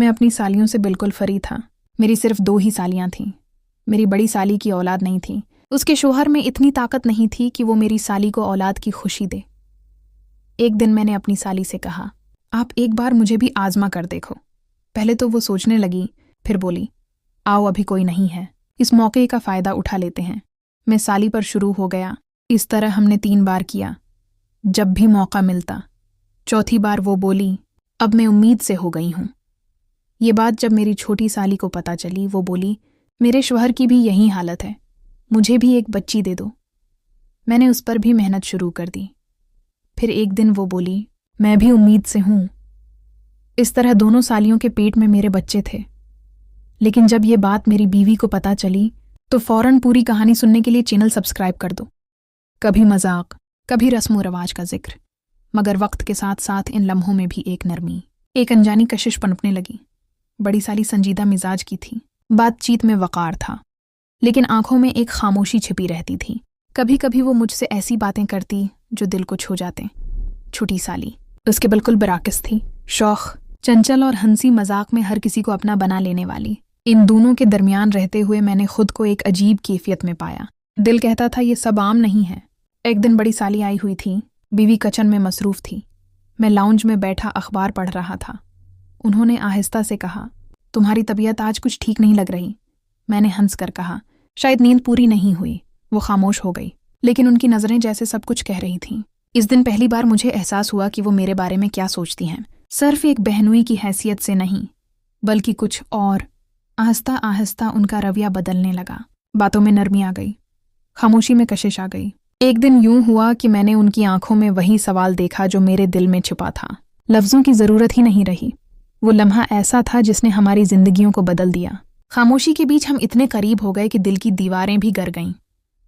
मैं अपनी सालियों से बिल्कुल फरी था। मेरी सिर्फ 2 ही सालियां थीं। मेरी बड़ी साली की औलाद नहीं थी। उसके शोहर में इतनी ताकत नहीं थी कि वो मेरी साली को औलाद की खुशी दे। एक दिन मैंने अपनी साली से कहा, आप एक बार मुझे भी आजमा कर देखो। पहले तो वो सोचने लगी, फिर बोली, आओ अभी कोई नहीं है, इस मौके का फ़ायदा उठा लेते हैं। मैं साली पर शुरू हो गया। इस तरह हमने 3 बार किया, जब भी मौका मिलता। चौथी बार वो बोली, अब मैं उम्मीद से हो गई हूँ। ये बात जब मेरी छोटी साली को पता चली, वो बोली, मेरे शौहर की भी यही हालत है, मुझे भी एक बच्ची दे दो। मैंने उस पर भी मेहनत शुरू कर दी। फिर एक दिन वो बोली, मैं भी उम्मीद से हूँ। इस तरह दोनों सालियों के पेट में मेरे बच्चे थे। लेकिन जब ये बात मेरी बीवी को पता चली तो फौरन पूरी कहानी सुनने के लिए चैनल सब्सक्राइब कर दो। कभी मजाक, कभी रस्म व रवाज का जिक्र, मगर वक्त के साथ साथ इन लम्हों में भी एक नरमी, एक अनजानी कशिश पनपने लगी। बड़ी साली संजीदा मिजाज की थी, बातचीत में वक़ार था, लेकिन आंखों में एक खामोशी छिपी रहती थी। कभी कभी वो मुझसे ऐसी बातें करती जो दिल को छू जाते। छोटी साली उसके बिल्कुल बराकिस थी, शौख, चंचल और हंसी मजाक में हर किसी को अपना बना लेने वाली। इन दोनों के दरमियान रहते हुए मैंने खुद को एक अजीब कैफियत में पाया। दिल कहता था ये सब आम नहीं है। एक दिन बड़ी साली आई हुई थी, बीवी किचन में मसरूफ थी। मैं लाउंज में बैठा अखबार पढ़ रहा था। उन्होंने आहिस्ता से कहा, तुम्हारी तबीयत आज कुछ ठीक नहीं लग रही। मैंने हंस कर कहा, शायद नींद पूरी नहीं हुई। वो खामोश हो गई, लेकिन उनकी नज़रें जैसे सब कुछ कह रही थीं। इस दिन पहली बार मुझे एहसास हुआ कि वो मेरे बारे में क्या सोचती हैं, सिर्फ एक बहनोई की हैसियत से नहीं, बल्कि कुछ और। आहिस्ता आहिस्ता उनका रवैया बदलने लगा। बातों में नरमी आ गई, खामोशी में कशिश आ गई। एक दिन यूं हुआ कि मैंने उनकी आंखों में वही सवाल देखा जो मेरे दिल में छिपा था। लफ्ज़ों की ज़रूरत ही नहीं रही। वो लम्हा ऐसा था जिसने हमारी जिंदगियों को बदल दिया। खामोशी के बीच हम इतने करीब हो गए कि दिल की दीवारें भी गर गईं।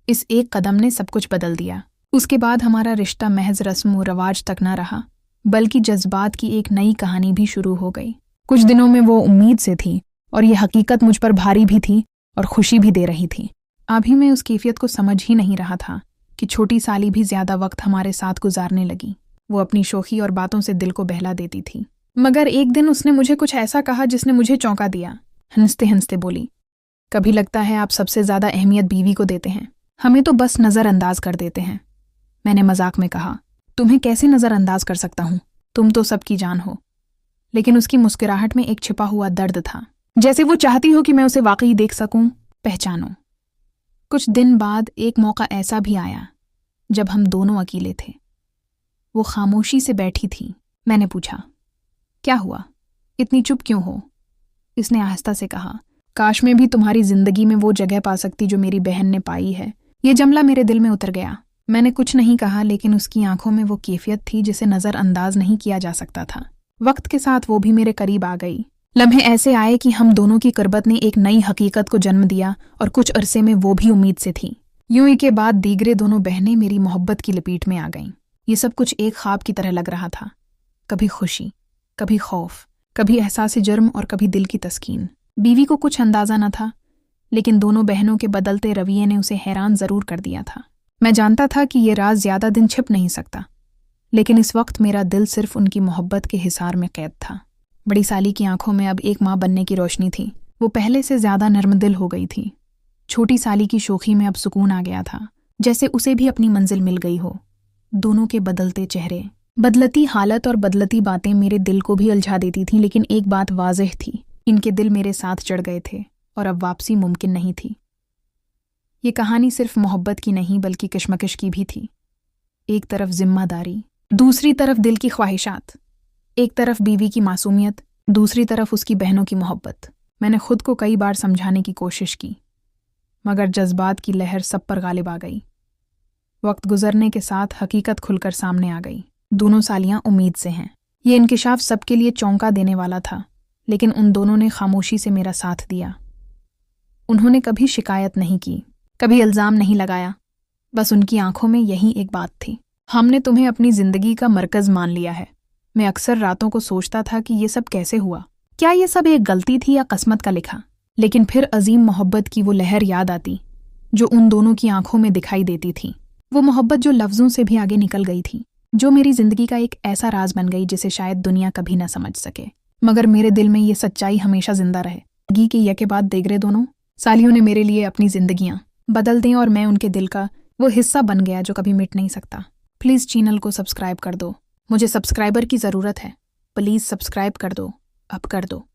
इस एक कदम ने सब कुछ बदल दिया। उसके बाद हमारा रिश्ता महज रस्म व रवाज तक न रहा, बल्कि जज्बात की एक नई कहानी भी शुरू हो गई। कुछ दिनों में वो उम्मीद से थी और ये हकीकत मुझ पर भारी भी थी और खुशी भी दे रही थी। अभी मैं उस कैफियत को समझ ही नहीं रहा था कि छोटी साली भी ज्यादा वक्त हमारे साथ गुजारने लगी। वो अपनी शोखी और बातों से दिल को बहला देती थी। मगर एक दिन उसने मुझे कुछ ऐसा कहा जिसने मुझे चौंका दिया। हंसते हंसते बोली, कभी लगता है आप सबसे ज्यादा अहमियत बीवी को देते हैं, हमें तो बस नज़रअंदाज कर देते हैं। मैंने मजाक में कहा, तुम्हें कैसे नज़रअंदाज कर सकता हूँ, तुम तो सबकी जान हो। लेकिन उसकी मुस्कुराहट में एक छिपा हुआ दर्द था, जैसे वो चाहती हो कि मैं उसे वाकई देख सकूं, पहचानूं। कुछ दिन बाद एक मौका ऐसा भी आया जब हम दोनों अकेले थे। वो खामोशी से बैठी थी। मैंने पूछा, क्या हुआ, इतनी चुप क्यों हो? इसने आहिस्ता से कहा, काश मैं भी तुम्हारी जिंदगी में वो जगह पा सकती जो मेरी बहन ने पाई है। ये जमला मेरे दिल में उतर गया। मैंने कुछ नहीं कहा, लेकिन उसकी आंखों में वो कैफियत थी जिसे नज़रअंदाज नहीं किया जा सकता था। वक्त के साथ वो भी मेरे करीब आ गई। लम्हे ऐसे आए कि हम दोनों की कुर्बत ने एक नई हकीकत को जन्म दिया और कुछ अरसे में वो भी उम्मीद से थी। यूं ही के बाद दीगरे दोनों बहनें मेरी मोहब्बत की लपेट में आ गईं। ये सब कुछ एक ख्वाब की तरह लग रहा था। कभी खुशी, कभी खौफ, कभी एहसास जुर्म और कभी दिल की तस्कीन। बीवी को कुछ अंदाजा न था, लेकिन दोनों बहनों के बदलते रवैये ने उसे हैरान जरूर कर दिया था। मैं जानता था कि ये राज ज्यादा दिन छिप नहीं सकता, लेकिन इस वक्त मेरा दिल सिर्फ उनकी मोहब्बत के हिसार में कैद था। बड़ी साली की आंखों में अब एक माँ बनने की रोशनी थी। वो पहले से ज्यादा नर्मदिल हो गई थी। छोटी साली की शोखी में अब सुकून आ गया था, जैसे उसे भी अपनी मंजिल मिल गई हो। दोनों के बदलते चेहरे, बदलती हालत और बदलती बातें मेरे दिल को भी उलझा देती थीं, लेकिन एक बात वाज़ेह थी, इनके दिल मेरे साथ चढ़ गए थे और अब वापसी मुमकिन नहीं थी। ये कहानी सिर्फ मोहब्बत की नहीं बल्कि कश्मकश की भी थी। एक तरफ जिम्मेदारी, दूसरी तरफ दिल की ख्वाहिशात। एक तरफ बीवी की मासूमियत, दूसरी तरफ उसकी बहनों की मोहब्बत। मैंने खुद को कई बार समझाने की कोशिश की, मगर जज्बात की लहर सब पर गालिब आ गई। वक्त गुजरने के साथ हकीकत खुलकर सामने आ गई। दोनों सालियां उम्मीद से हैं। ये इंकिशाफ सबके लिए चौंका देने वाला था, लेकिन उन दोनों ने खामोशी से मेरा साथ दिया। उन्होंने कभी शिकायत नहीं की, कभी इल्ज़ाम नहीं लगाया। बस उनकी आंखों में यही एक बात थी, हमने तुम्हें अपनी जिंदगी का मरकज़ मान लिया है। मैं अक्सर रातों को सोचता था कि ये सब कैसे हुआ, क्या ये सब एक गलती थी या किस्मत का लिखा। लेकिन फिर अजीम मोहब्बत की वो लहर याद आती जो उन दोनों की आंखों में दिखाई देती थी। वो मोहब्बत जो लफ्ज़ों से भी आगे निकल गई थी, जो मेरी जिंदगी का एक ऐसा राज बन गई जिसे शायद दुनिया कभी न समझ सके। मगर मेरे दिल में ये सच्चाई हमेशा जिंदा रहे कि यह के बाद देगरे दोनों सालियों ने मेरे लिए अपनी जिंदगियां बदल दें और मैं उनके दिल का वो हिस्सा बन गया जो कभी मिट नहीं सकता। प्लीज़ चैनल को सब्सक्राइब कर दो, मुझे सब्सक्राइबर की ज़रूरत है। प्लीज़ सब्सक्राइब कर दो, अब कर दो।